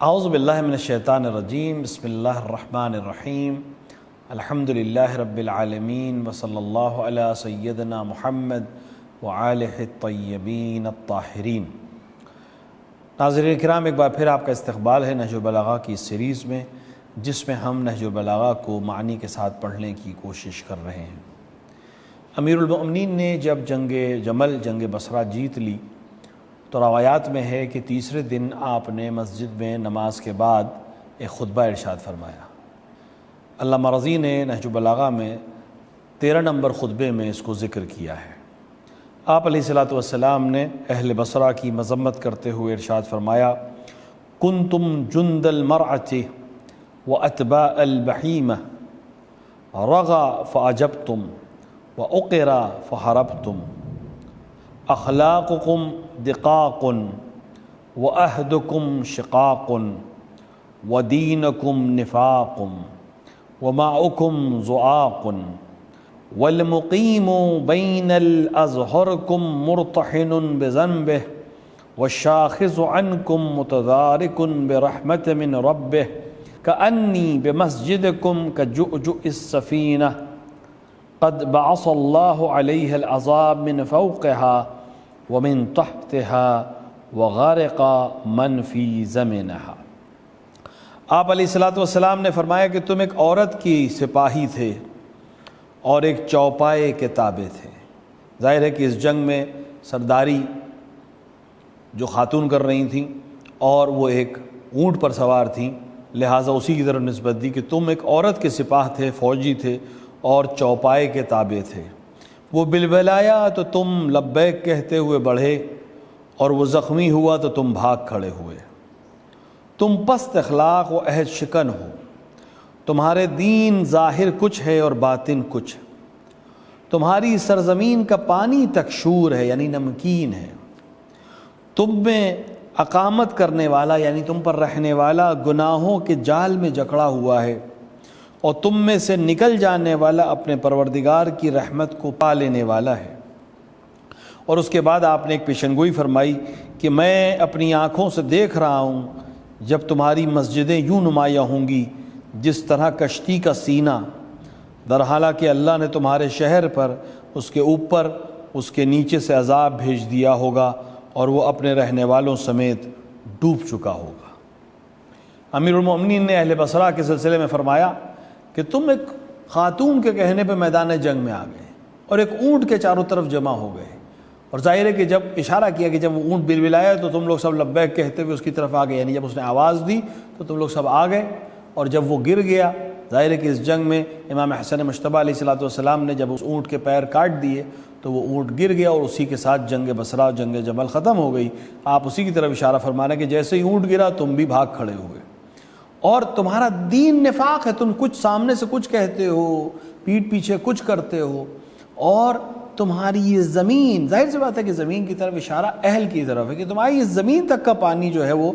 اعوذ باللہ من الشیطان الرجیم، بسم اللہ الرحمن الرحیم، الحمدللہ رب العالمین، وصلی اللہ علی سیدنا محمد وآلہ الطیبین الطاہرین۔ ناظرین کرام، ایک بار پھر آپ کا استقبال ہے نہج البلاغہ کی سیریز میں، جس میں ہم نہج البلاغہ کو معنی کے ساتھ پڑھنے کی کوشش کر رہے ہیں۔ امیر المؤمنین نے جب جنگ جمل، جنگ بصرہ جیت لی تو روایات میں ہے کہ تیسرے دن آپ نے مسجد میں نماز کے بعد ایک خطبہ ارشاد فرمایا۔ علامہ رضی نے نہج البلاغہ میں 13 نمبر خطبے میں اس کو ذکر کیا ہے۔ آپ علیہ الصلوۃ والسلام نے اہل بصرہ کی مذمت کرتے ہوئے ارشاد فرمایا: کنتم جند المرأة واتباع البحیمہ، رغا فعجبتم وعقر فحربتم، اخلاقکم دقاق وعہدکم شقاق ودینکم نفاق ومعکم زعاق، والمقیم بین الازہرکم مرتحن بذنبہ، والشاخص عنکم متدارک برحمت من ربہ، کأنی بمسجدکم کجؤجؤ السفینہ، قد بعث اللہ علیہ العذاب من فوقها ومن تحتها وغرق من فی زمنہا۔ آپ علیہ الصلوۃ والسلام نے فرمایا کہ تم ایک عورت کی سپاہی تھے اور ایک چوپائے کے تابع تھے۔ ظاہر ہے کہ اس جنگ میں سرداری جو خاتون کر رہی تھیں اور وہ ایک اونٹ پر سوار تھیں، لہٰذا اسی کی طرف نسبت دی کہ تم ایک عورت کے سپاہ تھے، فوجی تھے اور چوپائے کے تابع تھے۔ وہ بلبلایا تو تم لبیک کہتے ہوئے بڑھے، اور وہ زخمی ہوا تو تم بھاگ کھڑے ہوئے۔ تم پست اخلاق و عہد شکن ہو، تمہارے دین ظاہر کچھ ہے اور باطن کچھ، تمہاری سرزمین کا پانی تک شور ہے یعنی نمکین ہے، تم میں اقامت کرنے والا یعنی تم پر رہنے والا گناہوں کے جال میں جکڑا ہوا ہے، اور تم میں سے نکل جانے والا اپنے پروردگار کی رحمت کو پا لینے والا ہے۔ اور اس کے بعد آپ نے ایک پیشنگوئی فرمائی کہ میں اپنی آنکھوں سے دیکھ رہا ہوں جب تمہاری مسجدیں یوں نمایاں ہوں گی جس طرح کشتی کا سینہ، درحالہ کہ اللہ نے تمہارے شہر پر، اس کے اوپر، اس کے نیچے سے عذاب بھیج دیا ہوگا اور وہ اپنے رہنے والوں سمیت ڈوب چکا ہوگا۔ امیر المؤمنین نے اہل بصرہ کے سلسلے میں فرمایا کہ تم ایک خاتون کے کہنے پہ میدان جنگ میں آ گئے اور ایک اونٹ کے چاروں طرف جمع ہو گئے، اور ظاہر ہے کہ جب اشارہ کیا کہ جب وہ اونٹ بلبلایا تو تم لوگ سب لبیک کہتے ہوئے اس کی طرف آ گئے، یعنی جب اس نے آواز دی تو تم لوگ سب آ گئے، اور جب وہ گر گیا، ظاہر ہے کہ اس جنگ میں امام حسن مجتبیٰ علیہ الصلوۃ والسلام نے جب اس اونٹ کے پیر کاٹ دیے تو وہ اونٹ گر گیا، اور اسی کے ساتھ جنگ بصرہ، جنگ جمل ختم ہو گئی۔ آپ اسی کی طرف اشارہ فرمانا کہ جیسے ہی اونٹ گرا تم بھی بھاگ کھڑے ہوئے، اور تمہارا دین نفاق ہے، تم کچھ سامنے سے کچھ کہتے ہو، پیٹھ پیچھے کچھ کرتے ہو، اور تمہاری یہ زمین، ظاہر سی بات ہے کہ زمین کی طرف اشارہ اہل کی طرف ہے کہ تمہاری یہ زمین تک کا پانی جو ہے وہ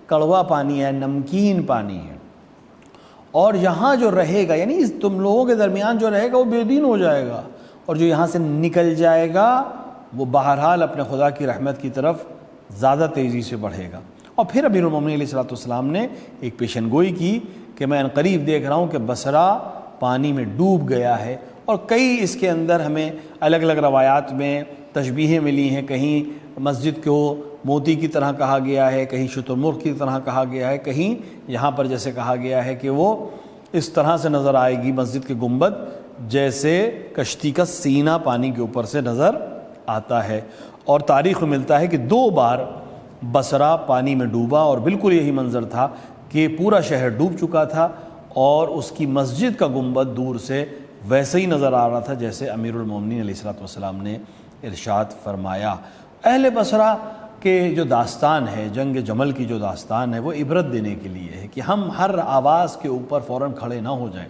کڑوا پانی ہے، نمکین پانی ہے، اور یہاں جو رہے گا یعنی تم لوگوں کے درمیان جو رہے گا وہ بے دین ہو جائے گا، اور جو یہاں سے نکل جائے گا وہ بہرحال اپنے خدا کی رحمت کی طرف زیادہ تیزی سے بڑھے گا۔ اور پھر امیر المومنین علیہ الصلوۃ والسلام نے ایک پیشن گوئی کی کہ میں عنقریب دیکھ رہا ہوں کہ بصرہ پانی میں ڈوب گیا ہے، اور کئی اس کے اندر ہمیں الگ الگ روایات میں تشبیہیں ملی ہیں، کہیں مسجد کو موتی کی طرح کہا گیا ہے، کہیں شتر مرغ کی طرح کہا گیا ہے، کہیں یہاں پر جیسے کہا گیا ہے کہ وہ اس طرح سے نظر آئے گی مسجد کے گنبد جیسے کشتی کا سینہ پانی کے اوپر سے نظر آتا ہے۔ اور تاریخ میں ملتا ہے کہ 2 بار بصرہ پانی میں ڈوبا، اور بالکل یہی منظر تھا کہ پورا شہر ڈوب چکا تھا، اور اس کی مسجد کا گنبد دور سے ویسے ہی نظر آ رہا تھا جیسے امیر المومنین علیہ الصلوۃ والسلام نے ارشاد فرمایا۔ اہل بصرہ کے جو داستان ہے، جنگ جمل کی جو داستان ہے، وہ عبرت دینے کے لیے ہے کہ ہم ہر آواز کے اوپر فوراً کھڑے نہ ہو جائیں،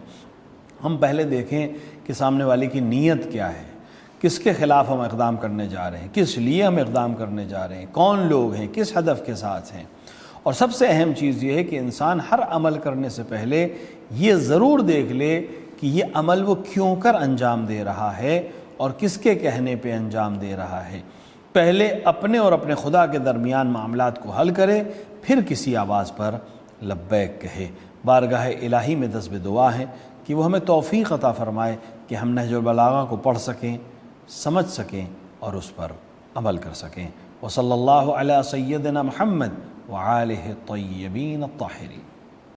ہم پہلے دیکھیں کہ سامنے والے کی نیت کیا ہے، کس کے خلاف ہم اقدام کرنے جا رہے ہیں، کس لیے ہم اقدام کرنے جا رہے ہیں، کون لوگ ہیں، کس ہدف کے ساتھ ہیں۔ اور سب سے اہم چیز یہ ہے کہ انسان ہر عمل کرنے سے پہلے یہ ضرور دیکھ لے کہ یہ عمل وہ کیوں کر انجام دے رہا ہے اور کس کے کہنے پہ انجام دے رہا ہے۔ پہلے اپنے اور اپنے خدا کے درمیان معاملات کو حل کرے، پھر کسی آواز پر لبیک کہے۔ بارگاہ الہی میں دست دعا ہے کہ وہ ہمیں توفیق عطا فرمائے کہ ہم نہج البلاغہ کو پڑھ سکیں، سمجھ سکیں اور اس پر عمل کر سکیں۔ وصلی اللہ علی سیدنا محمد وآلہ الطیبین الطاہرین۔